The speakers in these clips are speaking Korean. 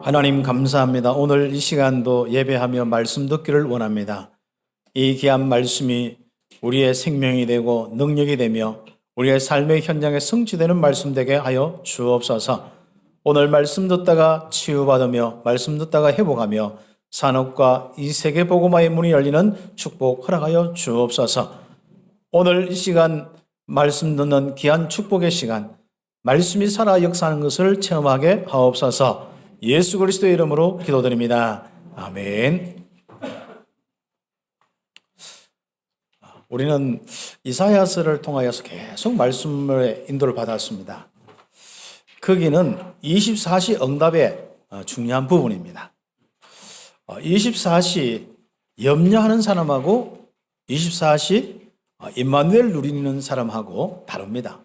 하나님 감사합니다. 오늘 이 시간도 예배하며 말씀 듣기를 원합니다. 이 귀한 말씀이 우리의 생명이 되고 능력이 되며 우리의 삶의 현장에 성취되는 말씀 되게 하여 주옵소서. 오늘 말씀 듣다가 치유받으며 말씀 듣다가 회복하며 산업과 이 세계 복음화의 문이 열리는 축복 허락하여 주옵소서. 오늘 이 시간 말씀 듣는 귀한 축복의 시간, 말씀이 살아 역사하는 것을 체험하게 하옵소서. 예수 그리스도의 이름으로 기도드립니다. 아멘. 우리는 이사야서를 통하여서 계속 말씀의 인도를 받았습니다. 거기는 24시 응답의 중요한 부분입니다. 24시 염려하는 사람하고 24시 임마누엘 누리는 사람하고 다릅니다.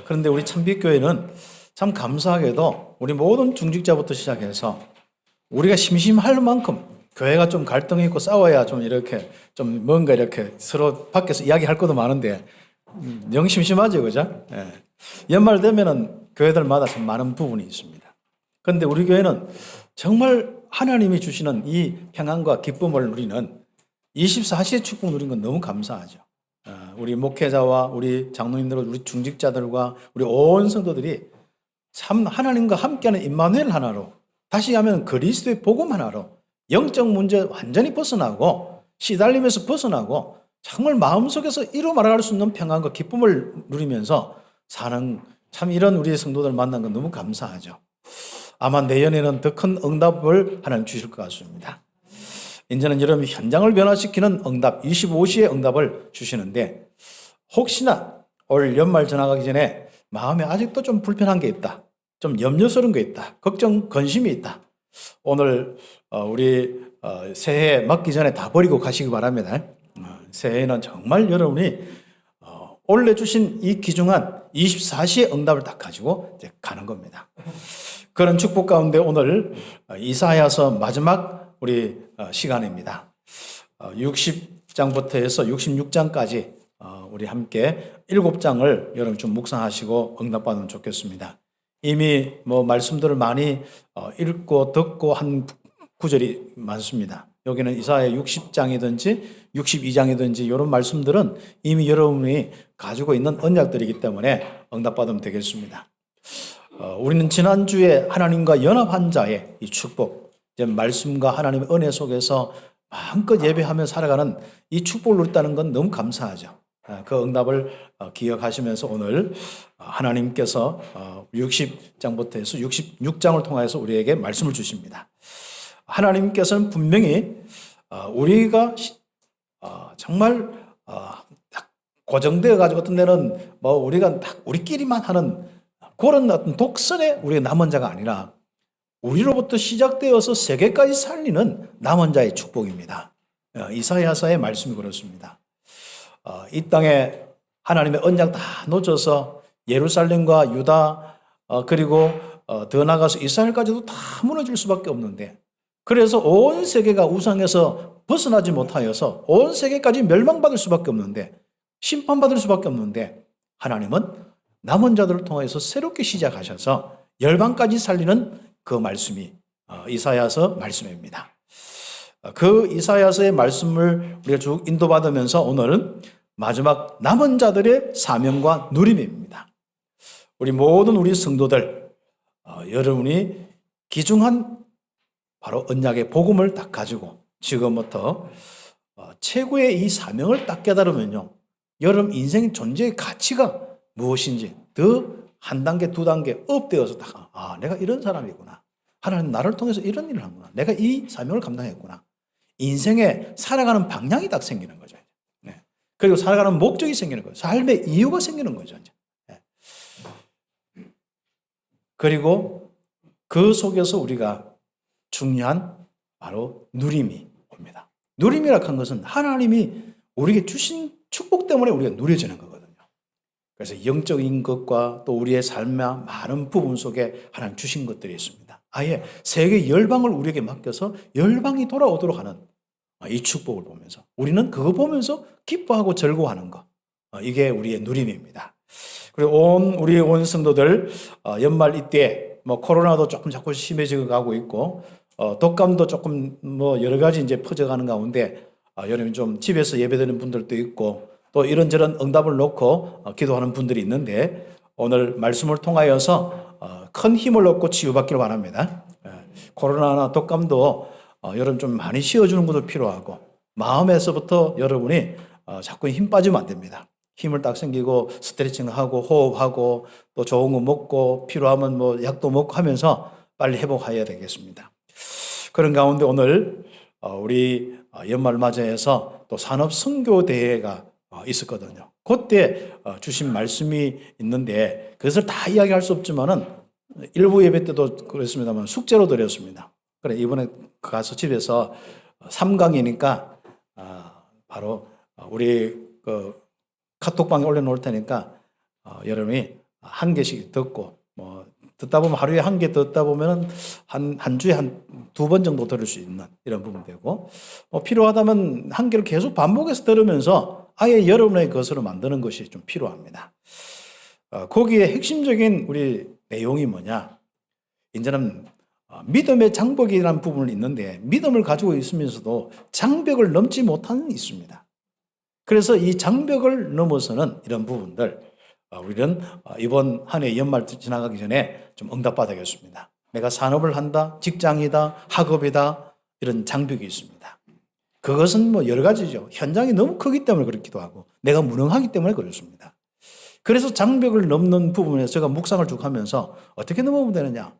그런데 우리 참빛교회는 참 감사하게도 우리 모든 중직자부터 시작해서 우리가 심심할 만큼 교회가 좀 갈등이 있고 싸워야 좀 이렇게 좀 뭔가 이렇게 서로 밖에서 이야기할 것도 많은데 영 심심하죠, 그죠? 예. 연말 되면은 교회들마다 참 많은 부분이 있습니다. 그런데 우리 교회는 정말 하나님이 주시는 이 평안과 기쁨을 누리는 24시의 축복 누린 건 너무 감사하죠. 우리 목회자와 우리 장로님들, 우리 중직자들과 우리 온 성도들이 참 하나님과 함께하는 임마누엘 하나로, 다시 하면 그리스도의 복음 하나로 영적 문제 완전히 벗어나고 시달림에서 벗어나고 정말 마음속에서 이루 말할 수 없는 평안과 기쁨을 누리면서 사는 참 이런 우리 성도들 만난 건 너무 감사하죠. 아마 내년에는 더 큰 응답을 하나님 주실 것 같습니다. 이제는 여러분 현장을 변화시키는 응답, 25시의 응답을 주시는데 혹시나 올 연말 지나가기 전에 마음에 아직도 좀 불편한 게 있다, 좀 염려스러운 게 있다, 걱정, 근심이 있다. 오늘 우리 새해 맞기 전에 다 버리고 가시기 바랍니다. 새해에는 정말 여러분이 원래 주신 이 귀중한 24시의 응답을 딱 가지고 이제 가는 겁니다. 그런 축복 가운데 오늘 이사야서 마지막 우리 시간입니다. 60장부터 해서 66장까지 우리 함께 7장을 여러분 좀 묵상하시고 응답받으면 좋겠습니다. 이미 뭐 말씀들을 많이 읽고 듣고 한 구절이 많습니다. 여기는 이사야 60장이든지 62장이든지 이런 말씀들은 이미 여러분이 가지고 있는 언약들이기 때문에 응답받으면 되겠습니다. 우리는 지난주에 하나님과 연합한 자의 이 축복, 이제 말씀과 하나님의 은혜 속에서 마음껏 예배하며 살아가는 이 축복을 누렸다는 건 너무 감사하죠. 그 응답을 기억하시면서 오늘 하나님께서 60장부터 해서 66장을 통해서 우리에게 말씀을 주십니다. 하나님께서는 분명히 우리가 정말 딱 고정되어 가지고 어떤 데는 뭐 우리가 딱 우리끼리만 하는 그런 어떤 독선의 우리의 남은 자가 아니라 우리로부터 시작되어서 세계까지 살리는 남은 자의 축복입니다. 이사야서의 말씀이 그렇습니다. 이 땅에 하나님의 언약 다 놓쳐서 예루살렘과 유다 그리고 더 나아가서 이스라엘까지도 다 무너질 수밖에 없는데, 그래서 온 세계가 우상에서 벗어나지 못하여서 온 세계까지 멸망받을 수밖에 없는데, 심판받을 수밖에 없는데, 하나님은 남은 자들을 통해서 새롭게 시작하셔서 열방까지 살리는 그 말씀이 이사야서 말씀입니다. 그 이사야서의 말씀을 우리가 쭉 인도받으면서 오늘은 마지막 남은 자들의 사명과 누림입니다. 우리 모든 우리 성도들, 여러분이 귀중한 바로 언약의 복음을 딱 가지고 지금부터 최고의 이 사명을 딱 깨달으면요, 여러분 인생 존재의 가치가 무엇인지 더 한 단계, 두 단계 업되어서 딱, 내가 이런 사람이구나. 하나님 나를 통해서 이런 일을 하구나. 내가 이 사명을 감당했구나. 인생에 살아가는 방향이 딱 생기는 거죠. 네. 그리고 살아가는 목적이 생기는 거죠. 삶의 이유가 생기는 거죠. 네. 그리고 그 속에서 우리가 중요한 바로 누림이 옵니다. 누림이라고 하는 것은 하나님이 우리에게 주신 축복 때문에 우리가 누려지는 거거든요. 그래서 영적인 것과 또 우리의 삶의 많은 부분 속에 하나님 주신 것들이 있습니다. 아예 세계 열방을 우리에게 맡겨서 열방이 돌아오도록 하는 이 축복을 보면서 우리는 그거 보면서 기뻐하고 즐거워하는 것, 이게 우리의 누림입니다. 그리고 우리 온 성도들 연말 이때 뭐 코로나도 조금 자꾸 심해져 가고 있고 독감도 조금 뭐 여러 가지 이제 퍼져가는 가운데 여러분 좀 집에서 예배드리는 분들도 있고 또 이런저런 응답을 놓고 기도하는 분들이 있는데 오늘 말씀을 통하여서 큰 힘을 얻고 치유받기를 바랍니다. 코로나나 독감도 여러분 좀 많이 쉬어주는 것도 필요하고 마음에서부터 여러분이 자꾸 힘 빠지면 안 됩니다. 힘을 딱 생기고 스트레칭하고 호흡하고 또 좋은 거 먹고 필요하면 뭐 약도 먹고 하면서 빨리 회복해야 되겠습니다. 그런 가운데 오늘 우리 연말 맞이해서 또 산업 선교 대회가 있었거든요. 그때 주신 말씀이 있는데 그것을 다 이야기할 수 없지만은 일부 예배 때도 그랬습니다만 숙제로 드렸습니다. 그래 이번에 가서 집에서 3강이니까 바로 우리 그 카톡방에 올려놓을 테니까 여러분이 한 개씩 듣고 뭐 듣다 보면 하루에 한 개 듣다 보면은 한 주에 한 2번 정도 들을 수 있는 이런 부분 되고 필요하다면 한 개를 계속 반복해서 들으면서 아예 여러분의 것으로 만드는 것이 좀 필요합니다. 거기에 핵심적인 우리 내용이 뭐냐? 이제는 믿음의 장벽이라는 부분이 있는데 믿음을 가지고 있으면서도 장벽을 넘지 못하는 있습니다. 그래서 이 장벽을 넘어서는 이런 부분들 우리는 이번 한 해 연말 지나가기 전에 좀 응답받아야겠습니다. 내가 산업을 한다, 직장이다, 학업이다 이런 장벽이 있습니다. 그것은 뭐 여러 가지죠. 현장이 너무 크기 때문에 그렇기도 하고 내가 무능하기 때문에 그렇습니다. 그래서 장벽을 넘는 부분에서 제가 묵상을 쭉 하면서 어떻게 넘어오면 되느냐.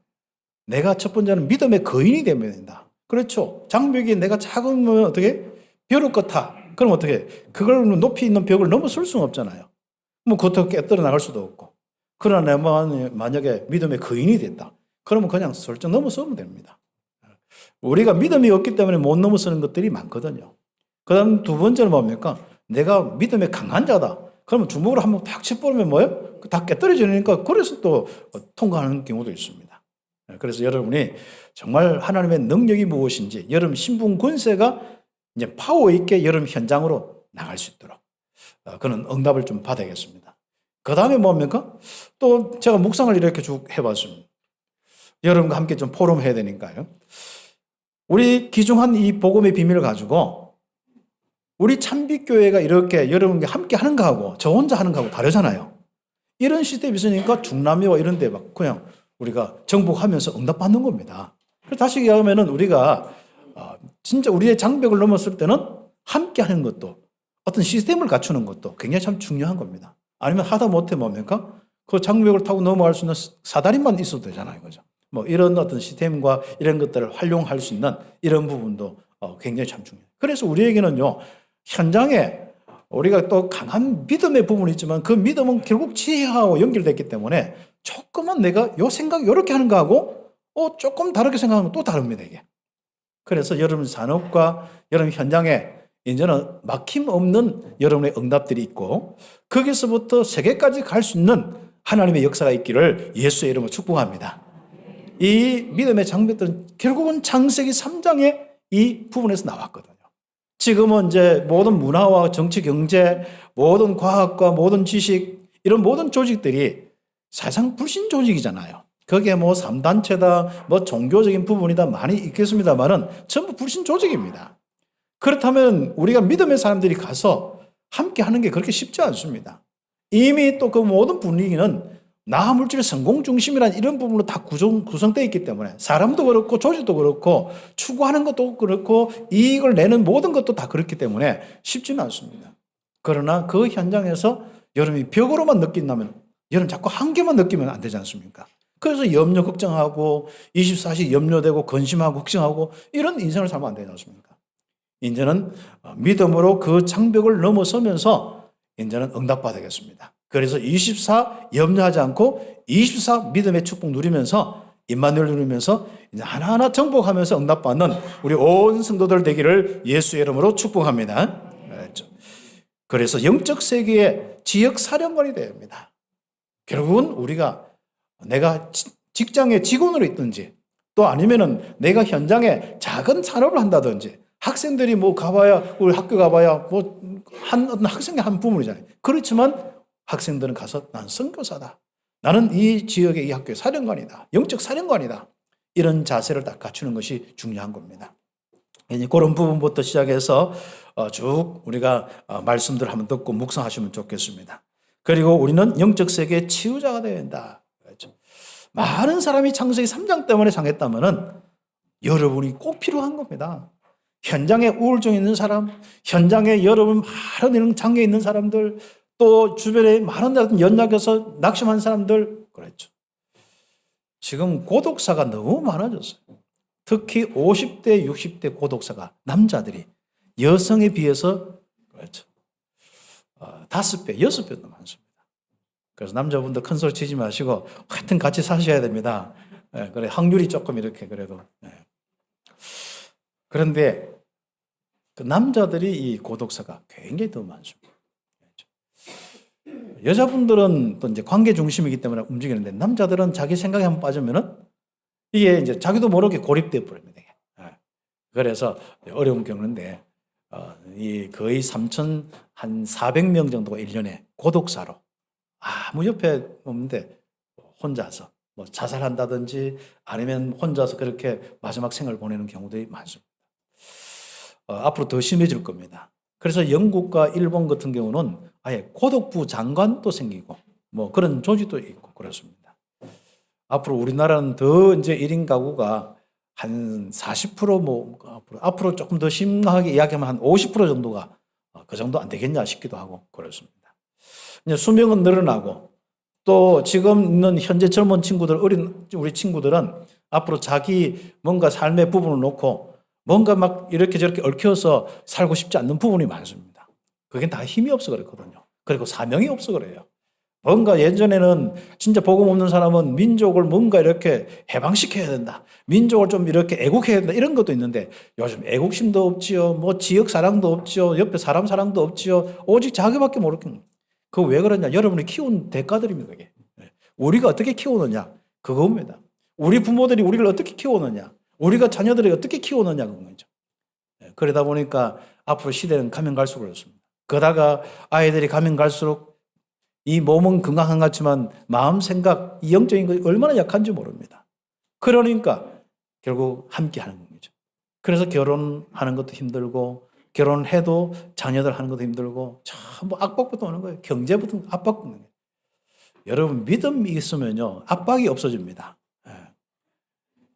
내가 첫 번째는 믿음의 거인이 되면 된다. 그렇죠. 장벽이 내가 작으면 어떻게 벼룩 같아. 그럼 어떻게 그걸 높이 있는 벽을 넘어설 수는 없잖아요. 뭐 그것도 깨뜨려 나갈 수도 없고. 그러나 내가 만약에 믿음의 거인이 됐다. 그러면 그냥 슬쩍 넘어서면 됩니다. 우리가 믿음이 없기 때문에 못 넘어서는 것들이 많거든요. 그 다음 두 번째는 뭡니까? 내가 믿음의 강한 자다. 그러면 주먹으로 한번 탁 쳐버리면 뭐예요? 다 깨뜨려지니까 그래서 또 통과하는 경우도 있습니다. 그래서 여러분이 정말 하나님의 능력이 무엇인지 여러분 신분 권세가 이제 파워 있게 여러분 현장으로 나갈 수 있도록 그런 응답을 좀 받아야겠습니다. 그 다음에 뭡니까? 또 제가 묵상을 이렇게 쭉 해봤습니다. 여러분과 함께 좀 포럼해야 되니까요. 우리 귀중한 이 복음의 비밀을 가지고 우리 참빛교회가 이렇게 여러분과 함께 하는 거하고 저 혼자 하는 거하고 다르잖아요. 이런 시스템이 있으니까 중남미와 이런 데 막 그냥 우리가 정복하면서 응답받는 겁니다. 그래서 다시 얘기하면은 우리가 진짜 우리의 장벽을 넘었을 때는 함께 하는 것도 어떤 시스템을 갖추는 것도 굉장히 참 중요한 겁니다. 아니면 하다 못해 뭡니까? 그 장벽을 타고 넘어갈 수 있는 사다리만 있어도 되잖아요. 그죠? 뭐 이런 어떤 시스템과 이런 것들을 활용할 수 있는 이런 부분도 굉장히 참 중요해요. 그래서 우리에게는요, 현장에 우리가 또 강한 믿음의 부분이 있지만 그 믿음은 결국 지혜하고 연결됐기 때문에 조금만 내가 요 생각 이렇게 하는 거하고 조금 다르게 생각하면 또 다릅니다, 이게. 그래서 여러분 산업과 여러분 현장에 이제는 막힘없는 여러분의 응답들이 있고 거기서부터 세계까지 갈 수 있는 하나님의 역사가 있기를 예수의 이름으로 축복합니다. 이 믿음의 장벽들은 결국은 창세기 3장의 이 부분에서 나왔거든요. 지금은 이제 모든 문화와 정치, 경제, 모든 과학과 모든 지식 이런 모든 조직들이 사실상 불신 조직이잖아요. 거기에 뭐 3단체다, 뭐 종교적인 부분이다 많이 있겠습니다만은 전부 불신 조직입니다. 그렇다면 우리가 믿음의 사람들이 가서 함께 하는 게 그렇게 쉽지 않습니다. 이미 또 그 모든 분위기는 나 물질의 성공 중심이라는 이런 부분으로 다 구성되어 있기 때문에 사람도 그렇고 조직도 그렇고 추구하는 것도 그렇고 이익을 내는 모든 것도 다 그렇기 때문에 쉽지는 않습니다. 그러나 그 현장에서 여러분이 벽으로만 느낀다면 여러분 자꾸 한계만 느끼면 안 되지 않습니까? 그래서 염려 걱정하고 24시 염려되고 근심하고 걱정하고 이런 인생을 살면 안 되지 않습니까? 이제는 믿음으로 그 장벽을 넘어서면서 이제는 응답받아야겠습니다. 그래서 24 염려하지 않고 24 믿음의 축복 누리면서 임마누엘 누리면서 이제 하나하나 정복하면서 응답받는 우리 온 성도들 되기를 예수의 이름으로 축복합니다. 그래서 영적 세계의 지역 사령관이 되어야 합니다. 결국은 우리가 내가 직장의 직원으로 있든지 또 아니면은 내가 현장에 작은 산업을 한다든지 학생들이 뭐 가봐야 우리 학교 가봐야 뭐 어떤 학생의 한 부분이잖아요. 그렇지만 학생들은 가서 난 선교사다. 나는 이 지역의 이 학교의 사령관이다. 영적 사령관이다. 이런 자세를 딱 갖추는 것이 중요한 겁니다. 그런 부분부터 시작해서 쭉 우리가 말씀들 한번 듣고 묵상하시면 좋겠습니다. 그리고 우리는 영적 세계의 치유자가 되어야 된다. 그렇죠? 많은 사람이 창세기 3장 때문에 상했다면 여러분이 꼭 필요한 겁니다. 현장에 우울증 있는 사람, 현장에 여러분 많은 이런 장애 있는 사람들, 또 주변에 많은 연약해서 낙심한 사람들, 그렇죠. 지금 고독사가 너무 많아졌어요. 특히 50대, 60대 고독사가 남자들이 여성에 비해서 그렇죠. 5배, 6배도 많습니다. 그래서 남자분들 큰 소리 치지 마시고 하여튼 같이 사셔야 됩니다. 그래 확률이 조금 이렇게 그래도. 그런데 그 남자들이 이 고독사가 굉장히 더 많습니다. 여자분들은 또 이제 관계 중심이기 때문에 움직이는데 남자들은 자기 생각에 한번 빠지면은 이게 이제 자기도 모르게 고립돼 버립니다. 그래서 어려운 경우인데 이 거의 3,400명 정도가 1년에 고독사로 아무 옆에 없는데 혼자서 뭐 자살한다든지 아니면 혼자서 그렇게 마지막 생을 보내는 경우들이 많습니다. 앞으로 더 심해질 겁니다. 그래서 영국과 일본 같은 경우는 아예 고독부 장관도 생기고 뭐 그런 조직도 있고 그렇습니다. 앞으로 우리나라는 더 이제 1인 가구가 한 40% 뭐 앞으로 조금 더 심하게 이야기하면 한 50% 정도가 그 정도 안 되겠냐 싶기도 하고 그렇습니다. 이제 수명은 늘어나고 또 지금 있는 현재 젊은 친구들, 어린 우리 친구들은 앞으로 자기 뭔가 삶의 부분을 놓고 뭔가 막 이렇게 저렇게 얽혀서 살고 싶지 않는 부분이 많습니다. 그게 다 힘이 없어 그렇거든요. 그리고 사명이 없어 그래요. 뭔가 예전에는 진짜 복음 없는 사람은 민족을 뭔가 이렇게 해방시켜야 된다. 민족을 좀 이렇게 애국해야 된다. 이런 것도 있는데 요즘 애국심도 없지요. 뭐 지역 사랑도 없지요. 옆에 사람 사랑도 없지요. 오직 자기밖에 모르겠는. 그거 왜 그러냐? 여러분이 키운 대가들입니다. 그게. 우리가 어떻게 키우느냐? 그겁니다. 우리 부모들이 우리를 어떻게 키우느냐? 우리가 자녀들을 어떻게 키우느냐 그런 거죠. 그러다 보니까 앞으로 시대는 가면 갈수록 그렇습니다. 그러다가 아이들이 가면 갈수록 이 몸은 건강한 것 같지만 마음, 생각, 이 영적인 것이 얼마나 약한지 모릅니다. 그러니까 결국 함께 하는 거죠. 그래서 결혼하는 것도 힘들고 결혼해도 자녀들 하는 것도 힘들고 전부 압박부터 오는 거예요. 경제부터 압박부터 오는 거예요. 여러분 믿음이 있으면요 압박이 없어집니다.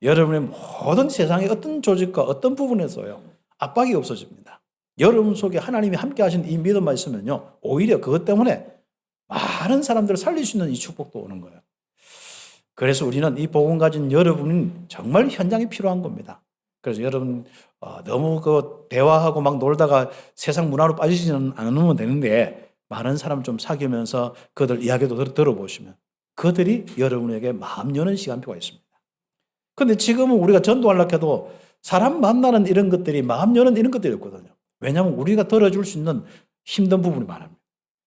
여러분의 모든 세상의 어떤 조직과 어떤 부분에서요 압박이 없어집니다. 여러분 속에 하나님이 함께 하신 이 믿음만 있으면요 오히려 그것 때문에 많은 사람들을 살릴 수 있는 이 축복도 오는 거예요. 그래서 우리는 이 복음 가진 여러분은 정말 현장이 필요한 겁니다. 그래서 여러분 너무 그 대화하고 막 놀다가 세상 문화로 빠지지는 않으면 되는데 많은 사람 좀 사귀면서 그들 이야기도 들어보시면 그들이 여러분에게 마음 여는 시간표가 있습니다. 근데 지금은 우리가 전도하려고 해도 사람 만나는 이런 것들이 마음 여는 이런 것들이 없거든요. 왜냐하면 우리가 들어줄 수 있는 힘든 부분이 많아요.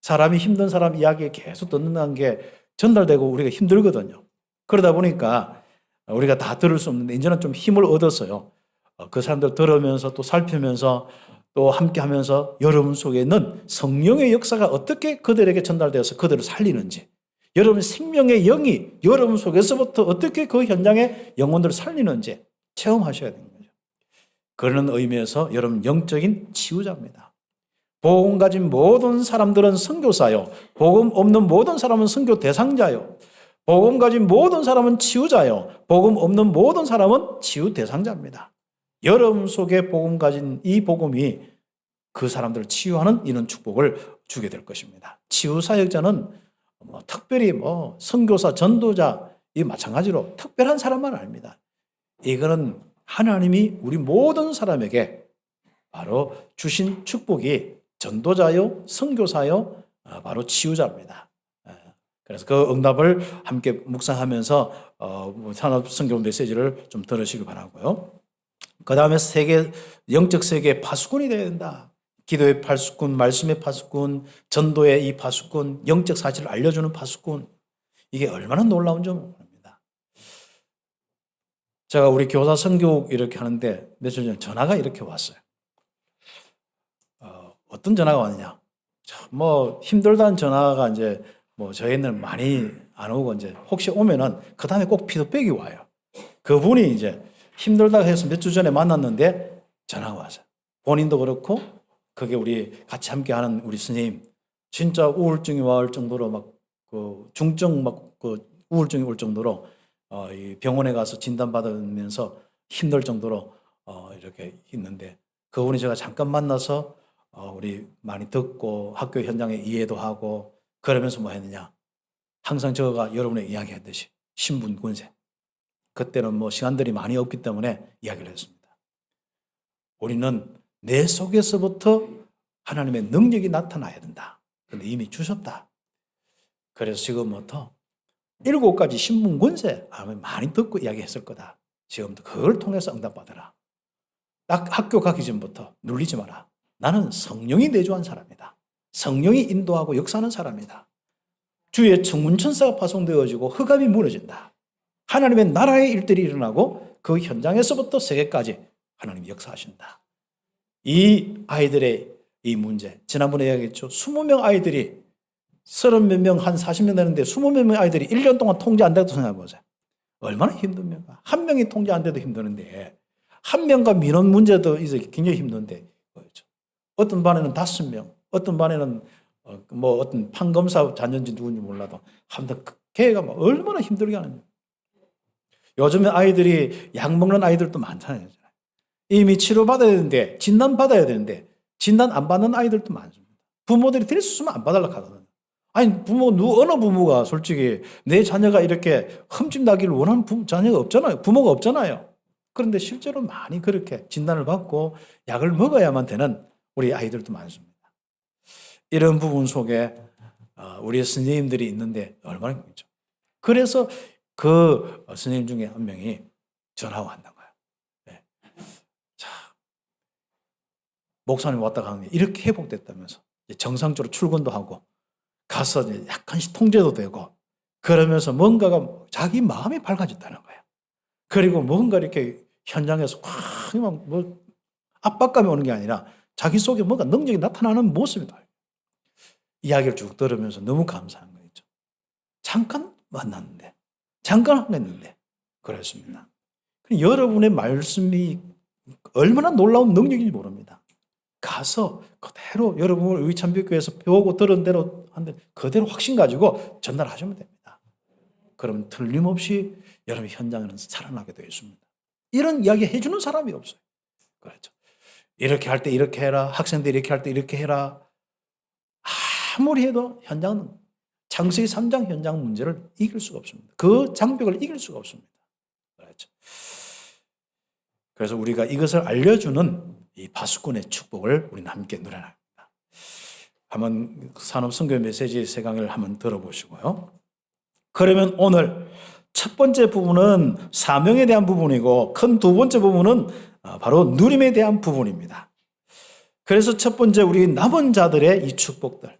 사람이 힘든 사람 이야기 계속 듣는다는 게 전달되고 우리가 힘들거든요. 그러다 보니까 우리가 다 들을 수 없는데 이제는 좀 힘을 얻었어요. 그 사람들 들으면서 또 살피면서 또 함께 하면서 여러분 속에 있는 성령의 역사가 어떻게 그들에게 전달되어서 그들을 살리는지 여러분 생명의 영이 여러분 속에서부터 어떻게 그 현장의 영혼들을 살리는지 체험하셔야 되는 거죠. 그런 의미에서 여러분 영적인 치유자입니다. 복음 가진 모든 사람들은 선교사요. 복음 없는 모든 사람은 선교 대상자요. 복음 가진 모든 사람은 치유자요. 복음 없는 모든 사람은 치유 대상자입니다. 여러분 속에 복음 가진 이 복음이 그 사람들을 치유하는 이런 축복을 주게 될 것입니다. 치유 사역자는 특별히 선교사, 전도자 이 마찬가지로 특별한 사람만 아닙니다. 이거는 하나님이 우리 모든 사람에게 바로 주신 축복이 전도자요, 선교사요, 바로 치유자입니다. 그래서 그 응답을 함께 묵상하면서 산업 선교 메시지를 좀 들으시기 바라고요. 그 다음에 영적 세계의 파수꾼이 되어야 된다. 기도의 파수꾼, 말씀의 파수꾼, 전도의 이 파수꾼, 영적 사실을 알려주는 파수꾼. 이게 얼마나 놀라운 줄 모릅니다. 제가 우리 교사 선교육 이렇게 하는데 며칠 전에 전화가 이렇게 왔어요. 어떤 전화가 왔느냐. 힘들다는 전화가 이제 뭐 저희는 많이 안 오고 이제 혹시 오면은 그 다음에 꼭 피드백이 와요. 그분이 이제 힘들다고 해서 몇 주 전에 만났는데 전화가 와서 본인도 그렇고 그게 우리 같이 함께하는 우리 스님 진짜 우울증이 올 정도로 막 그 중증 막 그 우울증이 올 정도로 이 병원에 가서 진단받으면서 힘들 정도로 이렇게 있는데 그분이 제가 잠깐 만나서 우리 많이 듣고 학교 현장에 이해도 하고 그러면서 뭐 했느냐 항상 제가 여러분에게 이야기했듯이 신분 군세 그때는 뭐 시간들이 많이 없기 때문에 이야기를 했습니다. 우리는 내 속에서부터 하나님의 능력이 나타나야 된다. 근데 이미 주셨다. 그래서 지금부터 7가지 신분 권세 아마 많이 듣고 이야기했을 거다. 지금부터 그걸 통해서 응답받아라. 딱 학교 가기 전부터 눌리지 마라. 나는 성령이 내주한 사람이다. 성령이 인도하고 역사하는 사람이다. 주의 청문천사가 파송되어지고 흑암이 무너진다. 하나님의 나라의 일들이 일어나고 그 현장에서부터 세계까지 하나님이 역사하신다. 이 아이들의 이 문제, 지난번에 이야기했죠. 20명 아이들이 30몇 명, 한 40명 되는데 20몇 명 아이들이 1년 동안 통제 안 돼도 생각해보세요. 얼마나 힘듭니까? 한 명이 통제 안 돼도 힘드는데 한 명과 민원 문제도 이제 굉장히 힘든데 어떤 반에는 5명, 어떤 반에는 뭐 어떤 판검사 자녀인지 누군지 몰라도 한번 걔가 뭐 얼마나 힘들게 하는지. 요즘에 아이들이 약 먹는 아이들도 많잖아요. 이미 치료받아야 되는데 진단받아야 되는데 진단 안 받는 아이들도 많습니다. 부모들이 될 수 있으면 안 받으려고 하거든요. 아니 어느 부모가 솔직히 내 자녀가 이렇게 흠집 나기를 원하는 자녀가 없잖아요. 부모가 없잖아요. 그런데 실제로 많이 그렇게 진단을 받고 약을 먹어야만 되는 우리 아이들도 많습니다. 이런 부분 속에 우리 스님들이 있는데 얼마나 힘들죠. 그래서 그 스님 중에 한 명이 전화가 왔던 거예요. 네. 자, 목사님 왔다 가는 게 이렇게 회복됐다면서 정상적으로 출근도 하고 가서 약간씩 통제도 되고 그러면서 뭔가가 자기 마음이 밝아졌다는 거예요. 그리고 뭔가 이렇게 현장에서 확 뭐 압박감이 오는 게 아니라 자기 속에 뭔가 능력이 나타나는 모습이다. 이야기를 쭉 들으면서 너무 감사한 거 있죠. 잠깐 만났는데, 잠깐 하겠는데, 그랬습니다. 여러분의 말씀이 얼마나 놀라운 능력인지 모릅니다. 가서 그대로 여러분을 의참비교회에서 배우고 들은 대로 한데 그대로 확신 가지고 전달하시면 됩니다. 그럼 틀림없이 여러분 현장에는 살아나게 되어 있습니다. 이런 이야기 해주는 사람이 없어요. 그렇죠. 이렇게 할 때 이렇게 해라. 학생들이 이렇게 할 때 이렇게 해라. 아무리 해도 현장은 창세기 3장 현장 문제를 이길 수가 없습니다. 그 장벽을 이길 수가 없습니다. 그렇죠. 그래서 우리가 이것을 알려주는 이 파수꾼의 축복을 우리는 함께 누려납니다. 한번 산업선교 메시지 세 강의를 한번 들어보시고요. 그러면 오늘 첫 번째 부분은 사명에 대한 부분이고 큰 두 번째 부분은 바로 누림에 대한 부분입니다. 그래서 첫 번째 우리 남은 자들의 이 축복들.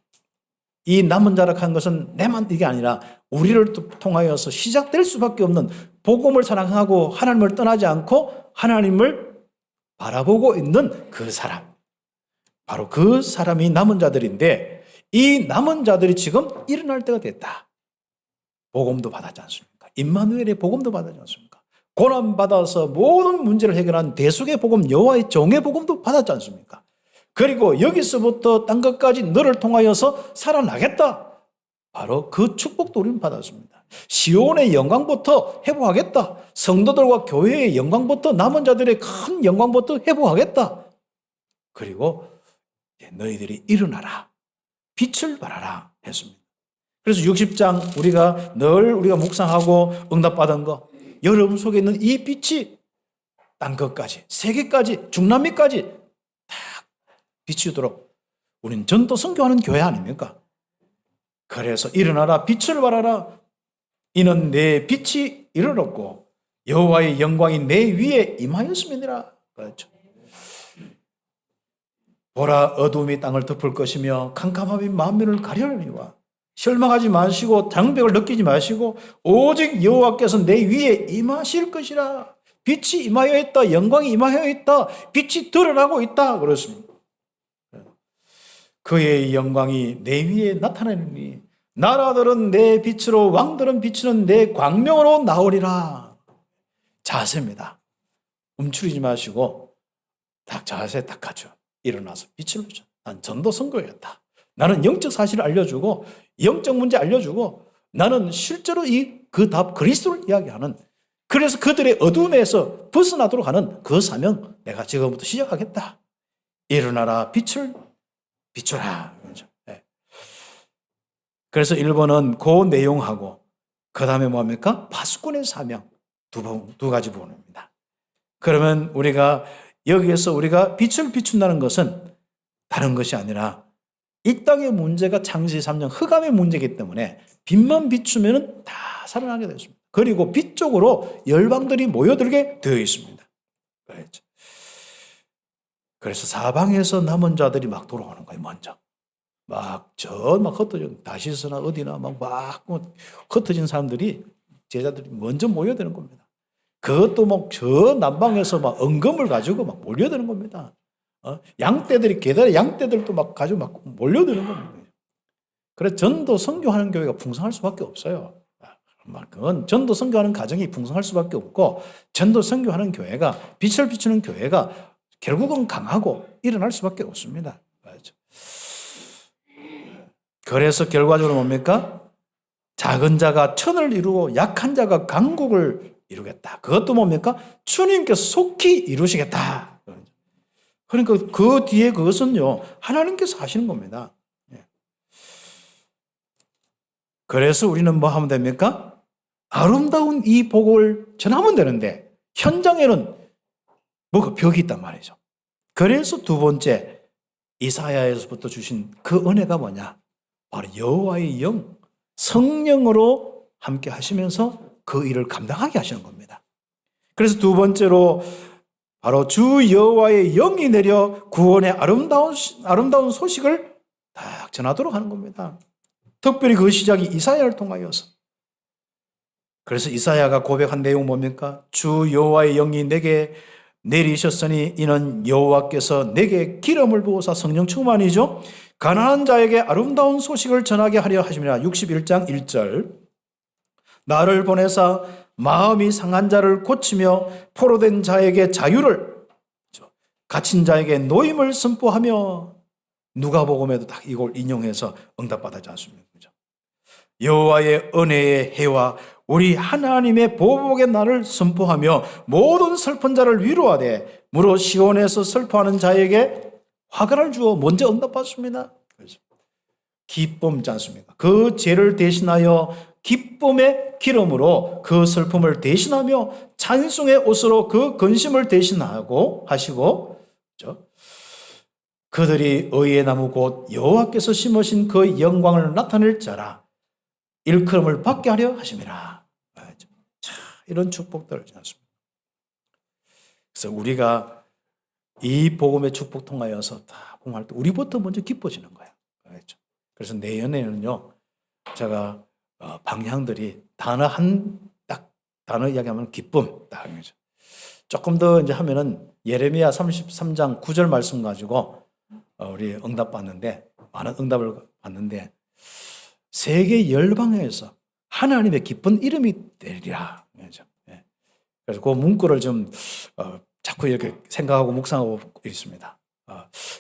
이 남은 자라 하는 것은 내만 이게 아니라 우리를 통하여서 시작될 수밖에 없는 복음을 사랑하고 하나님을 떠나지 않고 하나님을 바라보고 있는 그 사람. 바로 그 사람이 남은 자들인데 이 남은 자들이 지금 일어날 때가 됐다. 복음도 받았지 않습니까? 임마누엘의 복음도 받았지 않습니까? 고난받아서 모든 문제를 해결한 대속의 복음, 여호와의 정의 복음도 받았지 않습니까? 그리고 여기서부터 딴 것까지 너를 통하여서 살아나겠다. 바로 그 축복도 우리는 받았습니다. 시온의 영광부터 회복하겠다. 성도들과 교회의 영광부터 남은 자들의 큰 영광부터 회복하겠다. 그리고 너희들이 일어나라. 빛을 발하라 했습니다. 그래서 60장 우리가 묵상하고 응답받은 거 여러분 속에 있는 이 빛이 딴 것까지 세계까지 중남미까지 다 비추도록 우리는 전도 선교하는 교회 아닙니까? 그래서 일어나라 빛을 발하라. 이는 내 빛이 이르렀고 여호와의 영광이 내 위에 임하였음이니라. 그렇죠. 보라 어둠이 땅을 덮을 것이며 캄캄함이 만민을 가려니와 실망하지 마시고 장벽을 느끼지 마시고 오직 여호와께서 내 위에 임하실 것이라. 빛이 임하여 있다. 영광이 임하여 있다. 빛이 드러나고 있다. 그렇습니다. 그의 영광이 내 위에 나타나니 나라들은 내 빛으로, 왕들은 비추는 내 광명으로 나오리라. 자세입니다. 움츠리지 마시고 딱 자세 딱 하죠. 일어나서 빛을 비춰. 난 전도 선교였다. 나는 영적 사실을 알려주고 영적 문제 알려주고 나는 실제로 그 답 그리스도를 이야기하는, 그래서 그들의 어둠에서 벗어나도록 하는 그 사명 내가 지금부터 시작하겠다. 일어나라, 빛을 비춰라. 그래서 1번은 그 내용하고 그 다음에 뭡니까? 파수꾼의 사명 두 가지 부분입니다. 그러면 우리가 여기에서 우리가 빛을 비춘다는 것은 다른 것이 아니라 이 땅의 문제가 창세 3년 흑암의 문제이기 때문에 빛만 비추면 다 살아나게 되었습니다. 그리고 빛 쪽으로 열방들이 모여들게 되어 있습니다. 그래서 사방에서 남은 자들이 막 돌아오는 거예요. 먼저 막 흩어진 다시스나 어디나 막 흩어진 사람들이, 제자들이 먼저 모여드는 겁니다. 그것도 막 저 남방에서 막 은금을 가지고 막 몰려드는 겁니다. 양떼들이 계단에 양떼들도 막 가지고 막 몰려드는 겁니다. 그래서 전도 선교하는 교회가 풍성할 수밖에 없어요. 그건 전도 선교하는 가정이 풍성할 수밖에 없고, 전도 선교하는 교회가, 빛을 비추는 교회가 결국은 강하고 일어날 수밖에 없습니다. 그래서 결과적으로 뭡니까? 작은 자가 천을 이루고 약한 자가 강국을 이루겠다. 그것도 뭡니까? 주님께서 속히 이루시겠다. 그러니까 그 뒤에 그것은요, 하나님께서 하시는 겁니다. 그래서 우리는 뭐 하면 됩니까? 아름다운 이 복을 전하면 되는데 현장에는 뭐가 벽이 있단 말이죠. 그래서 두 번째 이사야에서부터 주신 그 은혜가 뭐냐? 바로 여호와의 영, 성령으로 함께 하시면서 그 일을 감당하게 하시는 겁니다. 그래서 두 번째로 바로 주 여호와의 영이 내려 구원의 아름다운 소식을 딱 전하도록 하는 겁니다. 특별히 그 시작이 이사야를 통하여서. 그래서 이사야가 고백한 내용 뭡니까? 주 여호와의 영이 내게 내리셨으니 이는 여호와께서 내게 기름을 부으사 성령 충만이죠. 가난한 자에게 아름다운 소식을 전하게 하려 하심이라. 61장 1절. 나를 보내사 마음이 상한 자를 고치며 포로된 자에게 자유를, 갇힌 자에게 노임을 선포하며, 누가복음에도 딱 이걸 인용해서 응답받았지 않습니까? 여호와의 은혜의 해와 우리 하나님의 보복의 날을 선포하며 모든 슬픈 자를 위로하되 무릇 시온에서 슬퍼하는 자에게 화가를 주어 먼저 응답받습니다. 기쁨이지 않습니까? 그 죄를 대신하여 기쁨의 기름으로 그 슬픔을 대신하며 찬송의 옷으로 그 근심을 대신하고 하시고, 그렇죠? 그들이 의의 나무 곧 여호와께서 심으신 그 영광을 나타낼 자라 일컬음을 받게 하려 하심이라. 이런 축복들을 지났습니다. 그래서 우리가 이 복음의 축복 통하여서 다 봉할 때 우리부터 먼저 기뻐지는 거예요. 그래서 내년에는요, 제가 방향들이 단어 이야기하면 기쁨 딱 이거죠. 조금 더 이제 하면은 예레미야 33장 9절 말씀 가지고 우리 응답 받는데, 많은 응답을 받는데, 세계 열방에서 하나님의 기쁜 이름이 되리라. 그래서 그 문구를 좀 자꾸 이렇게 생각하고 묵상하고 있습니다.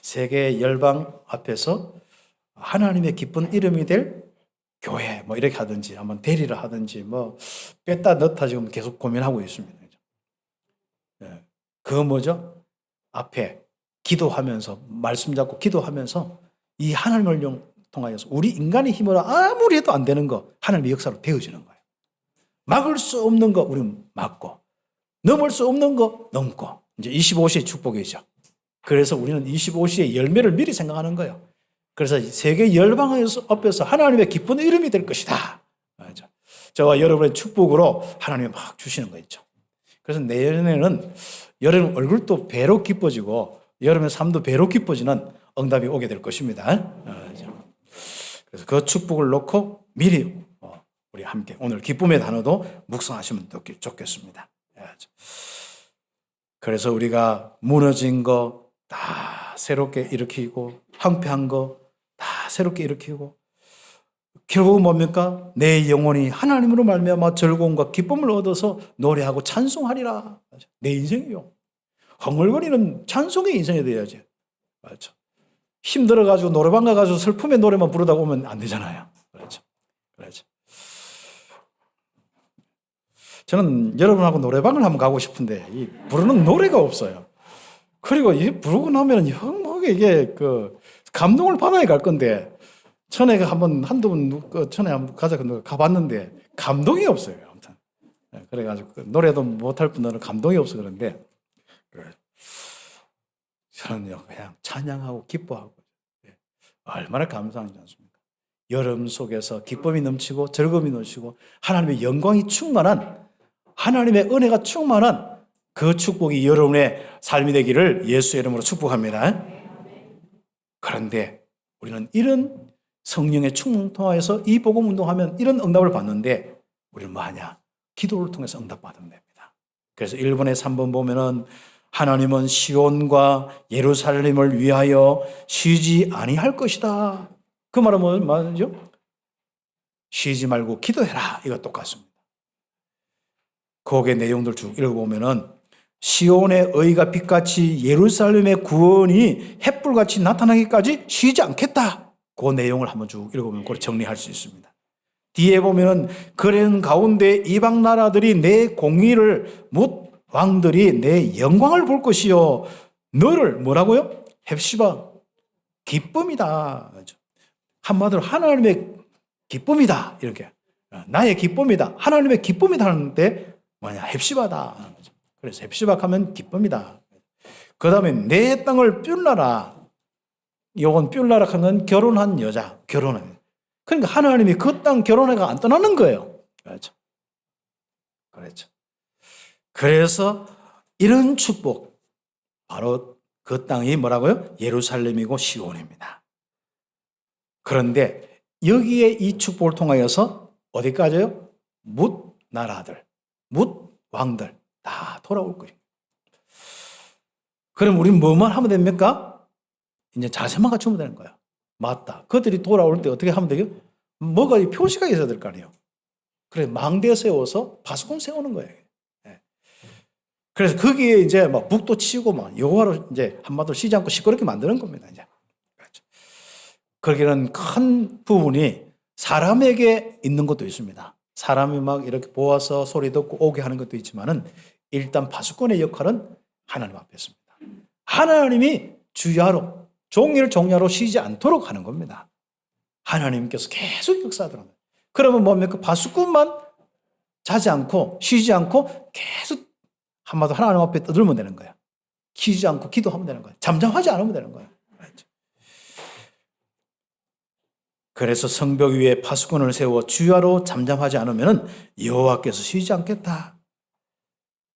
세계 열방 앞에서 하나님의 기쁜 이름이 될 교회, 뭐 이렇게 하든지, 한번 되리라 하든지, 뭐 뺐다 넣다 지금 계속 고민하고 있습니다. 그거 뭐죠? 앞에 기도하면서, 말씀 잡고 기도하면서 이 하나님을 통하여서 우리 인간의 힘으로 아무리 해도 안 되는 거 하나님의 역사로 되어지는 거예요. 막을 수 없는 거 우리는 막고, 넘을 수 없는 거 넘고, 이제 25시의 축복이죠. 그래서 우리는 25시의 열매를 미리 생각하는 거예요. 그래서 세계 열방 앞에서 하나님의 기쁜 이름이 될 것이다. 저와 여러분의 축복으로 하나님이 막 주시는 거 있죠. 그래서 내년에는 여러분 얼굴도 배로 기뻐지고 여러분의 삶도 배로 기뻐지는 응답이 오게 될 것입니다. 그래서 그 축복을 놓고 미리 우리 함께 오늘 기쁨의 단어도 묵상하시면 좋겠습니다. 그래서 우리가 무너진 거 다 새롭게 일으키고, 황폐한 거 다 새롭게 일으키고, 결국은 뭡니까? 내 영혼이 하나님으로 말미암아 즐거움과 기쁨을 얻어서 노래하고 찬송하리라. 내 인생이요. 흥얼거리는 찬송의 인생이 되어야지. 맞죠? 힘들어가지고 노래방 가가지고 슬픔의 노래만 부르다 보면 안 되잖아요. 그렇죠. 그렇죠. 저는 여러분하고 노래방을 한번 가고 싶은데 이 부르는 노래가 없어요. 그리고 이 부르고 나면 이게 감동을 받아야 갈 건데 전에 한두 번 전에 한번 가봤는데 감동이 없어요. 아무튼 그래가지고 노래도 못할 뿐더러 감동이 없어 그런데 저는요 그냥 찬양하고 기뻐하고 얼마나 감사한지 않습니까? 여름 속에서 기쁨이 넘치고 즐거움이 넘치고 하나님의 영광이 충만한 하나님의 은혜가 충만한 그 축복이 여러분의 삶이 되기를 예수의 이름으로 축복합니다. 그런데 우리는 이런 성령의 충만 통하여서 이 복음 운동하면 이런 응답을 받는데 우리는 뭐하냐? 기도를 통해서 응답받으면 됩니다. 그래서 1번에 3번 보면은 하나님은 시온과 예루살렘을 위하여 쉬지 아니할 것이다. 그 말은 뭐죠? 쉬지 말고 기도해라. 이거 똑같습니다. 거기에 내용들 쭉 읽어보면은 시온의 의가 빛같이 예루살렘의 구원이 햇불같이 나타나기까지 쉬지 않겠다. 그 내용을 한번 쭉 읽어보면 그걸 정리할 수 있습니다. 뒤에 보면은 그런 가운데 이방 나라들이 내 공의를 못 왕들이 내 영광을 볼 것이요. 너를 뭐라고요? 헵시바 기쁨이다. 한마디로 하나님의 기쁨이다. 이렇게 나의 기쁨이다. 하나님의 기쁨이다 하는데 뭐냐? 헵시바다. 그래서 헵시바 하면 기쁨이다. 그 다음에 내 땅을 뷸라라. 요건 뷸라라 하면 결혼한 여자, 결혼한. 그러니까 하나님이 그 땅 결혼해가 안 떠나는 거예요. 그렇죠. 그렇죠. 그래서 이런 축복, 바로 그 땅이 뭐라고요? 예루살렘이고 시온입니다. 그런데 여기에 이 축복을 통하여서 어디까지요? 뭇 나라들, 뭇 왕들 다 돌아올 거예요. 그럼 우리는 뭐만 하면 됩니까? 이제 자세만 갖추면 되는 거예요. 맞다. 그들이 돌아올 때 어떻게 하면 되겠어요? 뭐가 표시가 있어야 될 거 아니에요. 그래, 망대 세워서 파수꾼 세우는 거예요. 그래서 거기에 이제 막 북도 치고 막 여호와로 이제 한마디로 쉬지 않고 시끄럽게 만드는 겁니다. 이제. 그렇죠. 거기는 큰 부분이 사람에게 있는 것도 있습니다. 사람이 막 이렇게 보아서 소리 듣고 오게 하는 것도 있지만은 일단 파수꾼의 역할은 하나님 앞에 있습니다. 하나님이 주야로 종일 종야로 쉬지 않도록 하는 겁니다. 하나님께서 계속 역사하더라고요. 그러면 뭡니까? 파수꾼만 자지 않고 쉬지 않고 계속 한마디로 하나님 앞에 떠들면 되는 거예요. 쉬지 않고 기도하면 되는 거예요. 잠잠하지 않으면 되는 거예요. 그래서 성벽 위에 파수꾼을 세워 주야로 잠잠하지 않으면 여호와께서 쉬지 않겠다.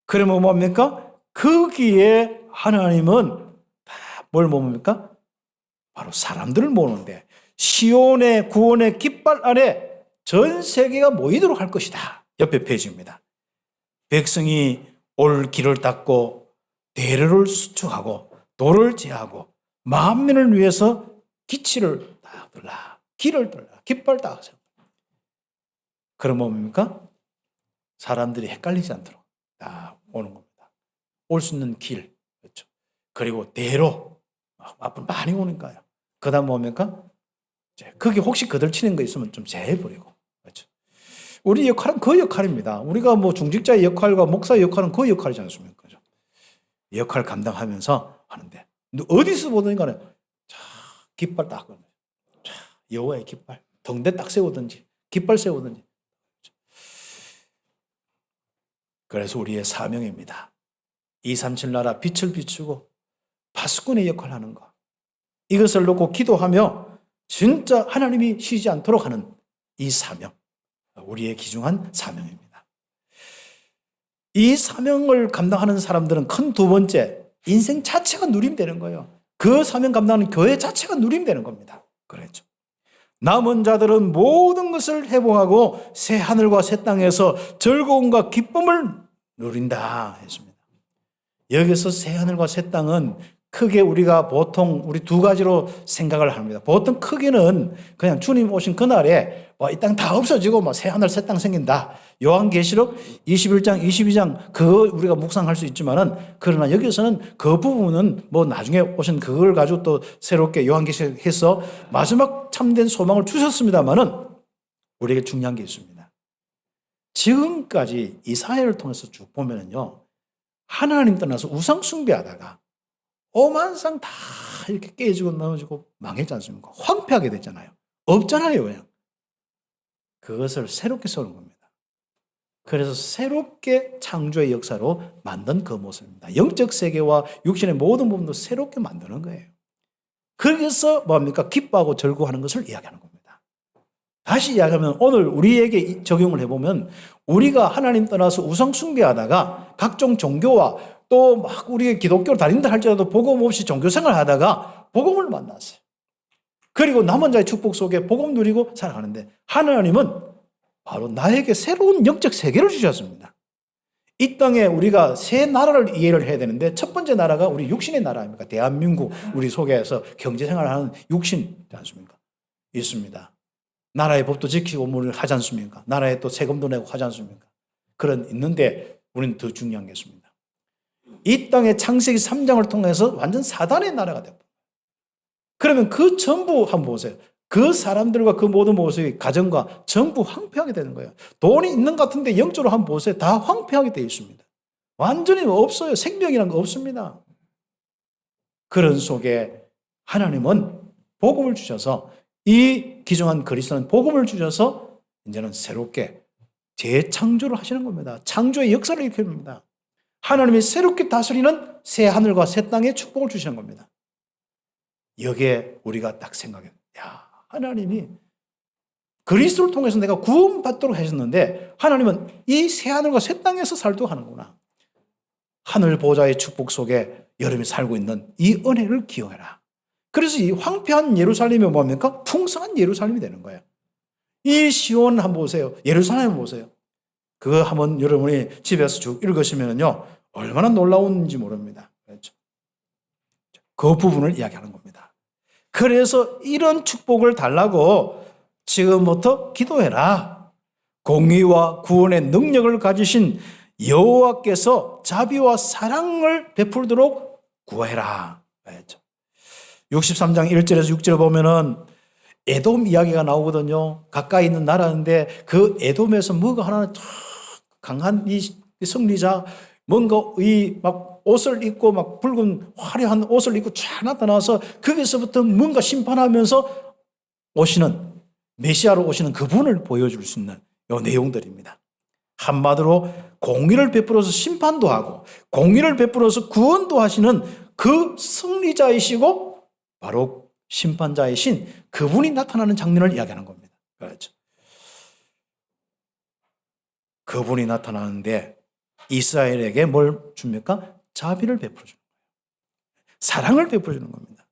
그러면 뭡니까? 거기에 하나님은 뭘 모읍니까? 바로 사람들을 모으는데 시온의 구원의 깃발 아래 전 세계가 모이도록 할 것이다. 옆에 페이지입니다. 백성이 올 길을 닦고 대로를 수축하고 돌을 제하고 만민을 위해서 기치를 딱 들라, 길을 들라, 깃발 딱 세워. 그럼 뭡니까? 사람들이 헷갈리지 않도록 딱 오는 겁니다. 올 수 있는 길, 그렇죠. 그리고 대로 앞으로 많이 오니까요. 그다음 뭡니까? 거기 혹시 거들치는 거 있으면 좀 제해버리고, 그렇죠. 우리 역할은 그 역할입니다. 우리가 뭐 중직자의 역할과 목사의 역할은 그 역할이지 않습니까? 그죠? 역할 감당하면서 하는데 어디서 보든 간에 깃발 딱 여호와의 깃발 등대 딱 세우든지 깃발 세우든지. 그래서 우리의 사명입니다. 237 나라 빛을 비추고 파수꾼의 역할을 하는 것. 이것을 놓고 기도하며 진짜 하나님이 쉬지 않도록 하는 이 사명. 우리의 귀중한 사명입니다. 이 사명을 감당하는 사람들은 큰 두 번째, 인생 자체가 누림되는 거예요. 그 사명 감당하는 교회 자체가 누림되는 겁니다. 그렇죠. 남은 자들은 모든 것을 회복하고 새 하늘과 새 땅에서 즐거움과 기쁨을 누린다 했습니다. 여기서 새 하늘과 새 땅은 크게 우리가 보통 우리 두 가지로 생각을 합니다. 보통 크게는 그냥 주님 오신 그날에 이 땅 다 없어지고 새 하늘 새 땅 생긴다. 요한계시록 21장, 22장 그거 우리가 묵상할 수 있지만은 그러나 여기서는 그 부분은 나중에 오신 그걸 가지고 또 새롭게 요한계시록해서 마지막 참된 소망을 주셨습니다만은 우리에게 중요한 게 있습니다. 지금까지 이스라엘을 통해서 쭉 보면은요, 하나님 떠나서 우상 숭배하다가 오만상 다 이렇게 깨지고 넘어지고 망했지 않습니까? 황폐하게 됐잖아요. 없잖아요, 그냥. 그것을 새롭게 세우는 겁니다. 그래서 새롭게 창조의 역사로 만든 그 모습입니다. 영적 세계와 육신의 모든 부분도 새롭게 만드는 거예요. 그래서 뭡니까? 기뻐하고 절구하는 것을 이야기하는 겁니다. 다시 이야기하면 오늘 우리에게 적용을 해보면 우리가 하나님 떠나서 우상 숭배하다가 각종 종교와 또 막 우리 기독교를 다닌다 할지라도 복음 없이 종교 생활을 하다가 복음을 만났어요. 그리고 남은 자의 축복 속에 복음 누리고 살아가는데 하나님은 바로 나에게 새로운 영적 세계를 주셨습니다. 이 땅에 우리가 세 나라를 이해를 해야 되는데 첫 번째 나라가 우리 육신의 나라 아닙니까? 대한민국 우리 속에서 경제생활을 하는 육신이지 않습니까? 있습니다. 나라의 법도 지키고 하지 않습니까? 나라에 또 세금도 내고 하지 않습니까? 그런 있는데 우리는 더 중요한 게 있습니다. 이 땅의 창세기 3장을 통해서 완전 사단의 나라가 되고 그러면 그 전부 한번 보세요. 그 사람들과 그 모든 모습이 가정과 전부 황폐하게 되는 거예요. 돈이 있는 것 같은데 영적으로 한번 보세요. 다 황폐하게 되어 있습니다. 완전히 없어요. 생명이라는 거 없습니다. 그런 속에 하나님은 복음을 주셔서 이 기중한 그리스도는 복음을 주셔서 이제는 새롭게 재창조를 하시는 겁니다. 창조의 역사를 일으키는 겁니다. 하나님이 새롭게 다스리는 새 하늘과 새 땅에 축복을 주시는 겁니다. 여기에 우리가 딱 생각해요. 하나님이 그리스도를 통해서 내가 구원받도록 하셨는데 하나님은 이 새 하늘과 새 땅에서 살도록 하는구나. 하늘 보좌의 축복 속에 여러분이 살고 있는 이 은혜를 기억해라. 그래서 이 황폐한 예루살렘이 뭡니까? 풍성한 예루살렘이 되는 거예요. 이 시온 한번 보세요. 예루살렘 한번 보세요. 그거 한번 여러분이 집에서 쭉 읽으시면요 얼마나 놀라운지 모릅니다. 그렇죠? 그 부분을 이야기하는 겁니다. 그래서 이런 축복을 달라고 지금부터 기도해라. 공의와 구원의 능력을 가지신 여호와께서 자비와 사랑을 베풀도록 구해라. 그렇죠? 63장 1절에서 6절에 보면은 에돔 이야기가 나오거든요. 가까이 있는 나라인데 그 에돔에서 뭐가 하나 강한 이 승리자 뭔가 이 막 옷을 입고 막 붉은 화려한 옷을 입고 쫙 나타나서 거기서부터 뭔가 심판하면서 오시는 메시아로 오시는 그분을 보여줄 수 있는 이 내용들입니다. 한마디로 공의를 베풀어서 심판도 하고 공의를 베풀어서 구원도 하시는 그 승리자이시고 바로 심판자이신 그분이 나타나는 장면을 이야기하는 겁니다. 그렇죠? 그분이 나타나는데 이스라엘에게 뭘 줍니까? 자비를 베풀어 주는 거예요. 사랑을 베풀어 주는 겁니다.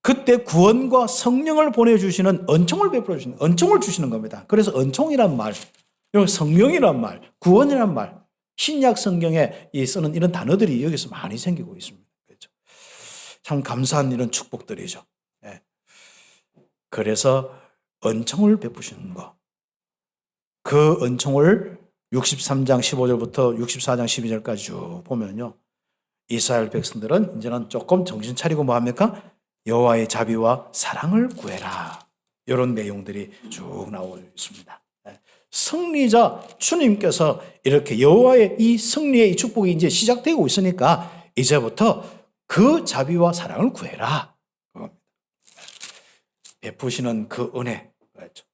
그때 구원과 성령을 보내주시는 은총을 베풀어 주시는, 은총을 주시는 겁니다. 그래서 은총이란 말, 성령이란 말, 구원이란 말, 신약 성경에 쓰는 이런 단어들이 여기서 많이 생기고 있습니다. 그렇죠? 참 감사한 이런 축복들이죠. 네. 그래서 은총을 베푸시는 거. 그 은총을 63장 15절부터 64장 12절까지 쭉 보면요. 이스라엘 백성들은 이제는 조금 정신 차리고 뭐 합니까? 여호와의 자비와 사랑을 구해라. 이런 내용들이 쭉 나오고 있습니다. 승리자 주님께서 이렇게 여호와의 이 승리의 이 축복이 이제 시작되고 있으니까 이제부터 그 자비와 사랑을 구해라. 베푸시는 그 은혜. 그렇죠.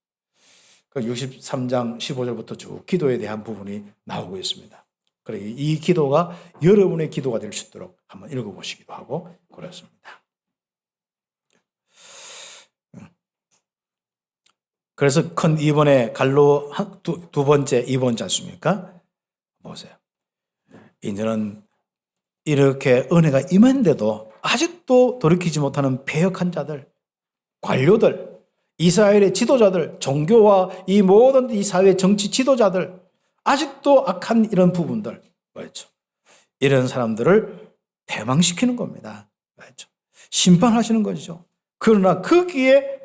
63장 15절부터 쭉 기도에 대한 부분이 나오고 있습니다. 그래서 이 기도가 여러분의 기도가 될 수 있도록 한번 읽어보시기도 하고 그렇습니다. 그래서 큰 이번에 갈로 두 번째, 이번째 않습니까? 보세요. 이제는 이렇게 은혜가 임했는데도 아직도 돌이키지 못하는 패역한 자들, 관료들, 이스라엘의 지도자들, 종교와 이 모든 이 사회 정치 지도자들, 아직도 악한 이런 부분들, 그렇죠? 이런 사람들을 패망시키는 겁니다. 그렇죠. 심판하시는 것이죠. 그러나 거기에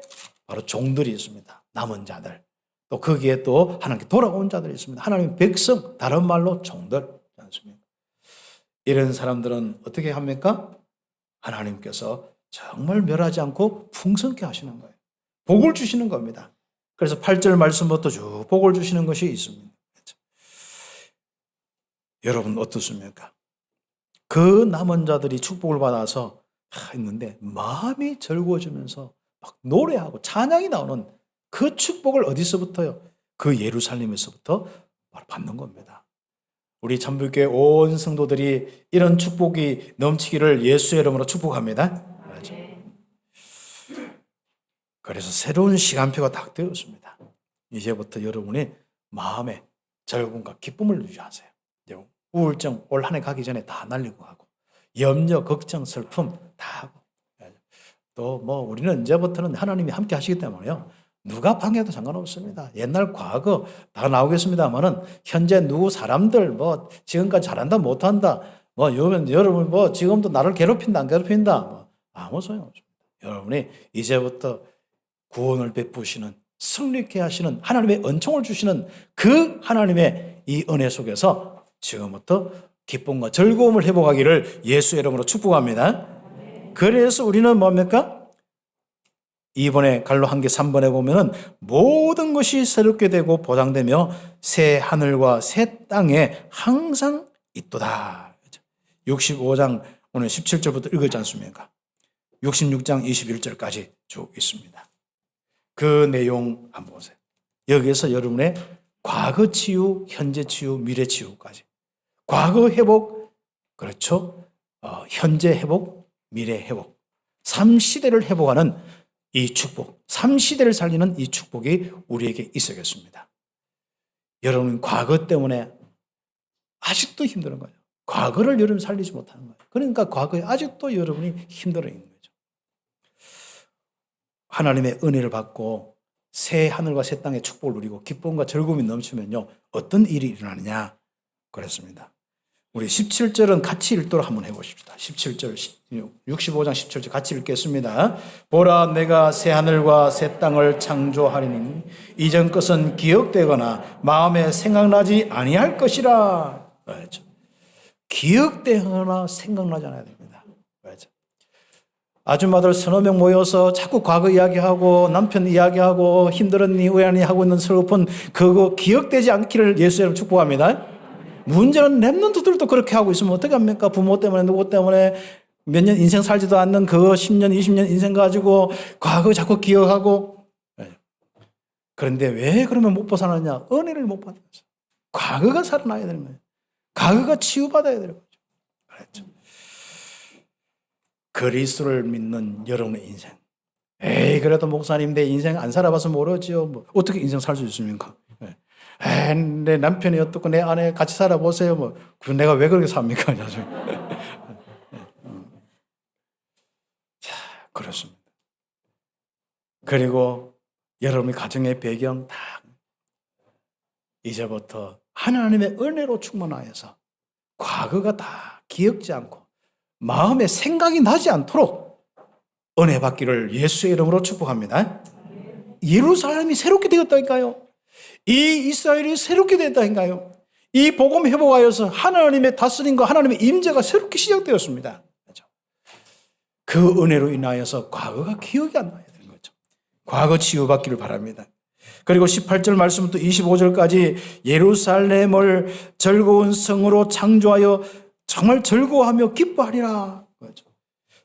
바로 종들이 있습니다. 남은 자들. 또 거기에 또 하나님께 돌아온 자들이 있습니다. 하나님의 백성, 다른 말로 종들. 않습니까? 이런 사람들은 어떻게 합니까? 하나님께서 정말 멸하지 않고 풍성케 하시는 거예요. 복을 주시는 겁니다. 그래서 8절 말씀부터 쭉 복을 주시는 것이 있습니다. 그렇죠? 여러분 어떻습니까? 그 남은 자들이 축복을 받아서 있는데 마음이 즐거워지면서 막 노래하고 찬양이 나오는 그 축복을 어디서부터요? 그 예루살렘에서부터 바로 받는 겁니다. 우리 참불교회 온 성도들이 이런 축복이 넘치기를 예수의 이름으로 축복합니다. 그렇죠? 그래서 새로운 시간표가 딱 되었습니다. 이제부터 여러분이 마음에 즐거움과 기쁨을 유지하세요. 우울증 올 한 해 가기 전에 다 날리고 하고 염려, 걱정, 슬픔 다 하고 또 우리는 이제부터는 하나님이 함께 하시기 때문에요. 누가 방해해도 상관없습니다. 옛날 과거 다 나오겠습니다만은 현재 누구 사람들 지금까지 잘한다 못한다 여러분 지금도 나를 괴롭힌다 안 괴롭힌다 아무 소용없습니다. 여러분이 이제부터 구원을 베푸시는 승리케 하시는 하나님의 은총을 주시는 그 하나님의 이 은혜 속에서 지금부터 기쁨과 즐거움을 회복하기를 예수의 이름으로 축복합니다. 그래서 우리는 뭡니까? 2번에 갈로 한 개 3번에 보면은 모든 것이 새롭게 되고 보장되며 새 하늘과 새 땅에 항상 있도다. 65장 오늘 17절부터 읽었지 않습니까? 66장 21절까지 쭉 있습니다. 그 내용 한번 보세요. 여기에서 여러분의 과거 치유, 현재 치유, 미래 치유까지. 과거 회복, 그렇죠? 현재 회복, 미래 회복. 3시대를 회복하는 이 축복, 3시대를 살리는 이 축복이 우리에게 있어야겠습니다. 여러분 과거 때문에 아직도 힘든 거예요. 과거를 여러분 살리지 못하는 거예요. 그러니까 과거에 아직도 여러분이 힘들어 있는 거죠. 하나님의 은혜를 받고 새 하늘과 새 땅의 축복을 누리고 기쁨과 즐거움이 넘치면요. 어떤 일이 일어나느냐 그랬습니다. 우리 17절은 같이 읽도록 한번 해보십시다. 17절, 65장 17절 같이 읽겠습니다. 보라 내가 새 하늘과 새 땅을 창조하리니 이전 것은 기억되거나 마음에 생각나지 아니할 것이라. 그렇죠. 기억되거나 생각나지 않아야 됩니다. 그렇죠. 아줌마들 서너 명 모여서 자꾸 과거 이야기하고 남편 이야기하고 힘들었니 우연히 하고 있는 슬픈 그거 기억되지 않기를 예수님 축복합니다. 문제는 랩런트들도 그렇게 하고 있으면 어떻게 합니까? 부모 때문에 누구 때문에 몇 년 인생 살지도 않는 그 10년 20년 인생 가지고 과거 자꾸 기억하고 그런데 왜 그러면 못 벗어나느냐? 은혜를 못 받는 거죠. 과거가 살아나야 되는 거예요. 과거가 치유받아야 되는 거죠. 그렇죠. 그리스도를 믿는 여러분의 인생. 그래도 목사님 내 인생 안 살아봐서 모르죠. 어떻게 인생 살 수 있습니까? 내 남편이 어떻고 내 아내 같이 살아보세요. 그럼 내가 왜 그렇게 삽니까? 자, 그렇습니다. 그리고 여러분의 가정의 배경 다 이제부터 하나님의 은혜로 충만하여서 과거가 다 기억지 않고 마음에 생각이 나지 않도록 은혜 받기를 예수의 이름으로 축복합니다. 예루살렘이 새롭게 되었다니까요. 이 이스라엘이 새롭게 됐다니까요. 이 복음 회복하여서 하나님의 다스림과 하나님의 임재가 새롭게 시작되었습니다. 그 은혜로 인하여서 과거가 기억이 안 나야 되는 거죠. 과거 치유받기를 바랍니다. 그리고 18절 말씀부터 25절까지 예루살렘을 즐거운 성으로 창조하여 정말 즐거워하며 기뻐하리라.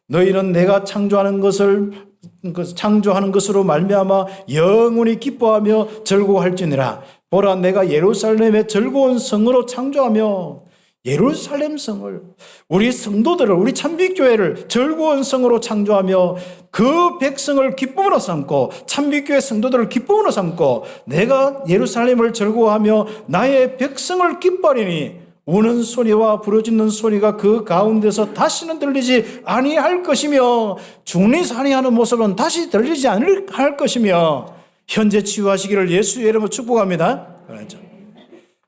너희는 내가 창조하는 것으로 말미암아 영원히 기뻐하며 즐거워할지니라. 보라 내가 예루살렘의 즐거운 성으로 창조하며 예루살렘 성을 우리 성도들을 우리 참빛교회를 즐거운 성으로 창조하며 그 백성을 기쁨으로 삼고 참빛교회 성도들을 기쁨으로 삼고 내가 예루살렘을 즐거워하며 나의 백성을 기뻐하리니 우는 소리와 부르짖는 소리가 그 가운데서 다시는 들리지 아니할 것이며 중리산이하는 모습은 다시 들리지 않을 것이며 현재 치유하시기를 예수의 이름으로 축복합니다. 그렇죠.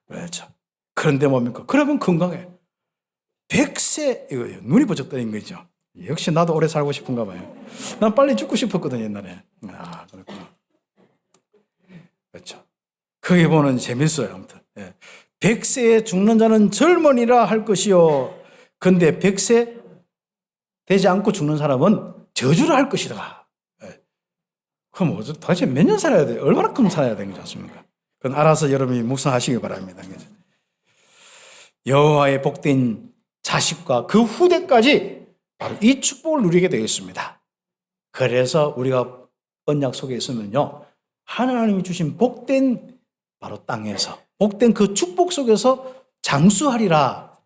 그렇죠. 그런데 뭡니까? 그러면 건강해. 100세 이거예요. 눈이 번쩍 뜨는 거죠. 역시 나도 오래 살고 싶은가 봐요. 난 빨리 죽고 싶었거든, 옛날에. 그렇구나. 그렇죠. 거기 보면 재밌어요, 아무튼. 100세에 죽는 자는 젊은이라 할 것이요. 근데 100세 되지 않고 죽는 사람은 저주를 할 것이다. 그럼 도대체 몇 년 살아야 돼? 얼마나큼 살아야 되는 거지 않습니까? 그건 알아서 여러분이 묵상하시기 바랍니다. 여호와의 복된 자식과 그 후대까지 바로 이 축복을 누리게 되겠습니다. 그래서 우리가 언약 속에 있으면요, 하나님이 주신 복된 바로 땅에서 복된 그 축복 속에서 장수하리라.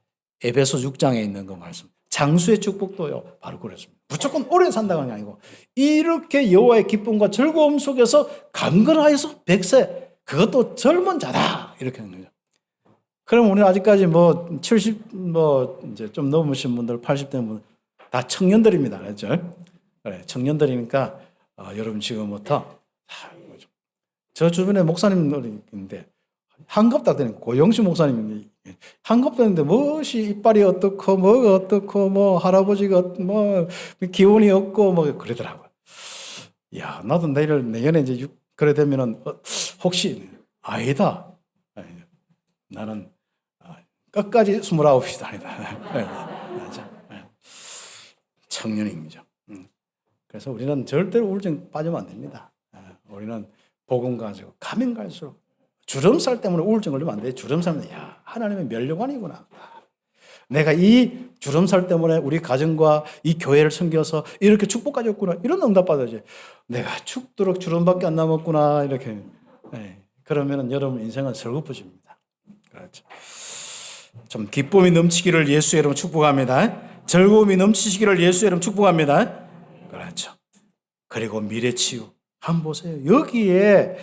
에베소 6장에 있는 그 말씀. 장수의 축복도요, 바로 그랬습니다. 무조건 오래 산다는 게 아니고 이렇게 여호와의 기쁨과 즐거움 속에서 강건하여서 100세, 그것도 젊은 자다, 이렇게 하는 거죠. 그럼 우리 아직까지 70 이제 좀 넘으신 분들, 80대 분들 다 청년들입니다. 그렇죠? 그래, 청년들이니까 여러분 지금부터 저 주변에 목사님들이 있는데 한갑다되는 고영신 목사님이 한갑다는데 무엇이 이빨이 어떻고 뭐가 어떻고 뭐 할아버지가 뭐 기운이 없고 뭐 그러더라고요. 야, 나도 내년에 이제 그래 되면은 혹시 아니다. 나는 끝까지 29이다. 아니다. 청년입니다. 그래서 우리는 절대로 우울증 빠지면 안 됩니다. 우리는 복음 가지고 가면 갈수록 주름살 때문에 우울증 걸리면 안 돼. 주름살은 하나님의 멸류관이구나. 내가 이 주름살 때문에 우리 가정과 이 교회를 섬겨서 이렇게 축복 가졌구나. 이런 응답 받아야지. 내가 죽도록 주름밖에 안 남았구나. 이렇게. 그러면 여러분 인생은 설거퍼집니다. 그렇죠. 좀 기쁨이 넘치기를 예수의 이름으로 축복합니다. 즐거움이 넘치시기를 예수의 이름으로 축복합니다. 그렇죠. 그리고 미래 치유. 한번 보세요. 여기에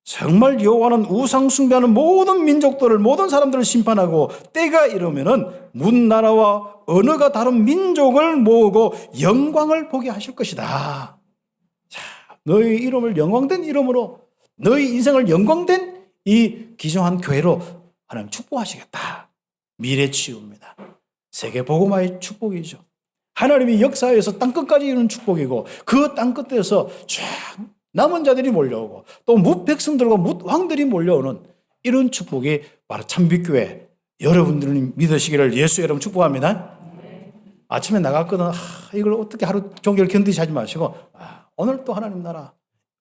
정말 여호와는 우상 숭배하는 모든 민족들을, 모든 사람들을 심판하고 때가 이르면은 문나라와 언어가 다른 민족을 모으고 영광을 보게 하실 것이다. 자, 너희 이름을 영광된 이름으로, 너희 인생을 영광된 이 귀중한 교회로 하나님 축복하시겠다. 미래 치유입니다. 세계 복음화의 축복이죠. 하나님이 역사에서 땅끝까지 이루는 축복이고 그 땅끝에서 쫙 남은 자들이 몰려오고 또 뭇백성들과 뭇왕들이 몰려오는 이런 축복이 바로 참빛교회 여러분들이 믿으시기를 예수의 이름으로 축복합니다. 아침에 나갔거든. 이걸 어떻게 하루 종일 견디지 하지 마시고 오늘 또 하나님 나라,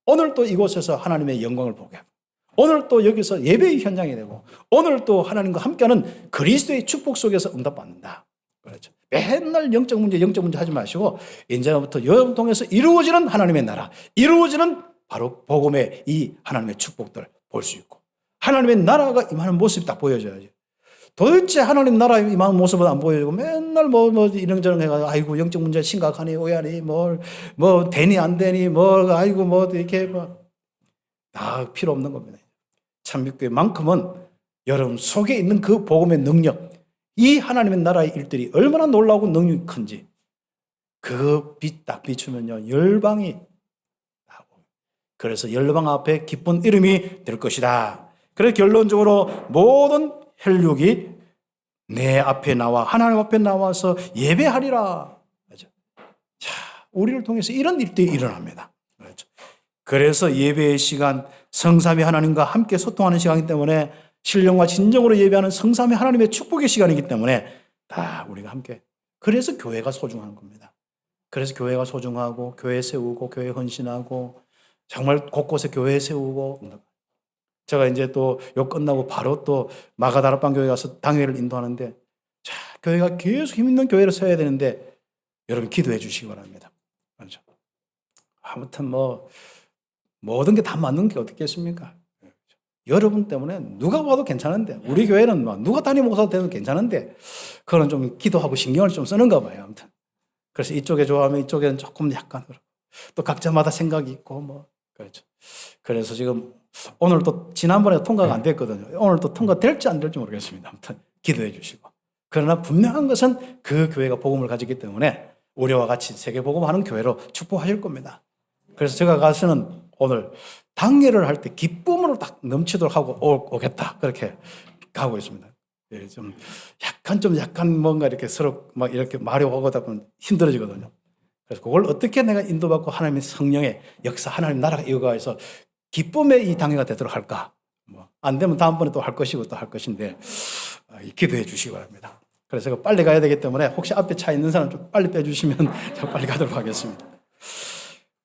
오늘 또 이곳에서 하나님의 영광을 보게 하고 오늘 또 여기서 예배의 현장이 되고 오늘 또 하나님과 함께하는 그리스도의 축복 속에서 응답받는다. 그렇죠. 맨날 영적 문제 하지 마시고 이제부터 여러분 통해서 이루어지는 하나님의 나라, 이루어지는 바로 복음의 이 하나님의 축복들 볼 수 있고 하나님의 나라가 임하는 모습이 딱 보여져야지. 도대체 하나님 나라 임하는 모습은 안 보여지고 맨날 뭐 이런저런 해가지고 아이고 영적 문제 심각하니 오야니 뭐 되니 안 되니 아이고 이렇게 다 필요 없는 겁니다. 참빛교회만큼은 여러분 속에 있는 그 복음의 능력, 이 하나님의 나라의 일들이 얼마나 놀라고 능력이 큰지 그 빛 딱 비추면요 열방이 나고, 그래서 열방 앞에 기쁜 이름이 될 것이다. 그래서 결론적으로 모든 혈육이 내 앞에 나와 하나님 앞에 나와서 예배하리라. 그렇죠? 자, 우리를 통해서 이런 일들이 일어납니다. 그렇죠? 그래서 예배의 시간, 성삼위 하나님과 함께 소통하는 시간이기 때문에 신령과 진정으로 예배하는 성삼위 하나님의 축복의 시간이기 때문에 다 우리가 함께, 그래서 교회가 소중한 겁니다. 그래서 교회가 소중하고 교회 세우고 교회 헌신하고 정말 곳곳에 교회 세우고, 제가 이제 또 요 끝나고 바로 또 마가다락방 교회 가서 당회를 인도하는데, 자, 교회가 계속 힘 있는 교회를 세워야 되는데 여러분 기도해 주시기 바랍니다. 그렇죠? 아무튼 모든 게 다 맞는 게 어떻겠습니까? 여러분 때문에 누가 봐도 괜찮은데, 우리 교회는 누가 담임 목사도 되면 괜찮은데 그거는 좀 기도하고 신경을 좀 쓰는가 봐요. 아무튼 그래서 이쪽에 좋아하면 이쪽에는 조금 약간 그렇고 또 각자마다 생각이 있고 그렇죠. 그래서 지금 오늘 또 지난번에 통과가 안 됐거든요. 오늘 또 통과될지 안 될지 모르겠습니다. 아무튼 기도해 주시고, 그러나 분명한 것은 그 교회가 복음을 가지기 때문에 우리와 같이 세계 복음하는 교회로 축복하실 겁니다. 그래서 제가 가서는 오늘 당회를 할 때 기쁨으로 딱 넘치도록 하고 오겠다, 그렇게 가고 있습니다. 예, 약간 뭔가 이렇게 서로 막 이렇게 말하고 하다 보면 힘들어지거든요. 그래서 그걸 어떻게 내가 인도받고 하나님의 성령의 역사, 하나님 나라가 이어가서 기쁨의 이 당회가 되도록 할까? 안 되면 다음번에 또 할 것이고 또 할 것인데 기도해 주시기 바랍니다. 그래서 제가 빨리 가야 되기 때문에 혹시 앞에 차 있는 사람 좀 빨리 빼주시면 제가 빨리 가도록 하겠습니다.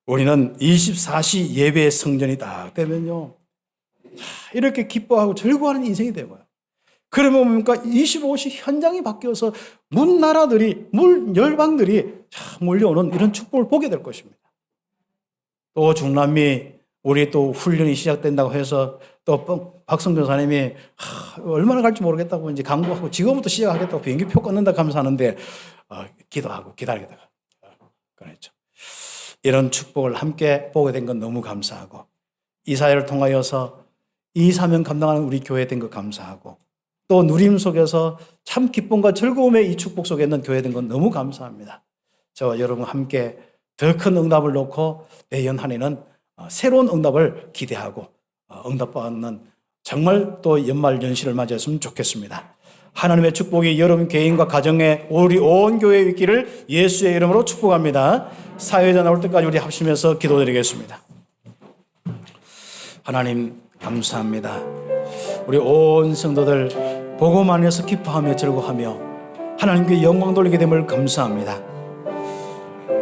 우리는 24시 예배의 성전이 딱 되면요, 이렇게 기뻐하고 즐거워하는 인생이 되고요. 그러면 뭡니까? 25시 현장이 바뀌어서 문 나라들이, 문 열방들이 몰려오는 이런 축복을 보게 될 것입니다. 또 중남미 우리 또 훈련이 시작된다고 해서 또 박성 전사님이 얼마나 갈지 모르겠다고 이제 강구하고 지금부터 시작하겠다고 비행기표 끊는다고 하면서 하는데 기도하고 기다리다가 그랬죠. 이런 축복을 함께 보게 된 건 너무 감사하고 이 사회를 통하여서 이 사명 감당하는 우리 교회 된 것 감사하고 또 누림 속에서 참 기쁨과 즐거움의 이 축복 속에 있는 교회 된 건 너무 감사합니다. 저와 여러분 함께 더 큰 응답을 놓고 내년 한 해는 새로운 응답을 기대하고 응답받는 정말 또 연말 연시를 맞이했으면 좋겠습니다. 하나님의 축복이 여러분 개인과 가정에 우리 온 교회에 있기를 예수의 이름으로 축복합니다. 사회자 나올 때까지 우리 합심해서 기도드리겠습니다. 하나님 감사합니다. 우리 온 성도들 복음 안에서 기뻐하며 즐거워하며 하나님께 영광 돌리게 됨을 감사합니다.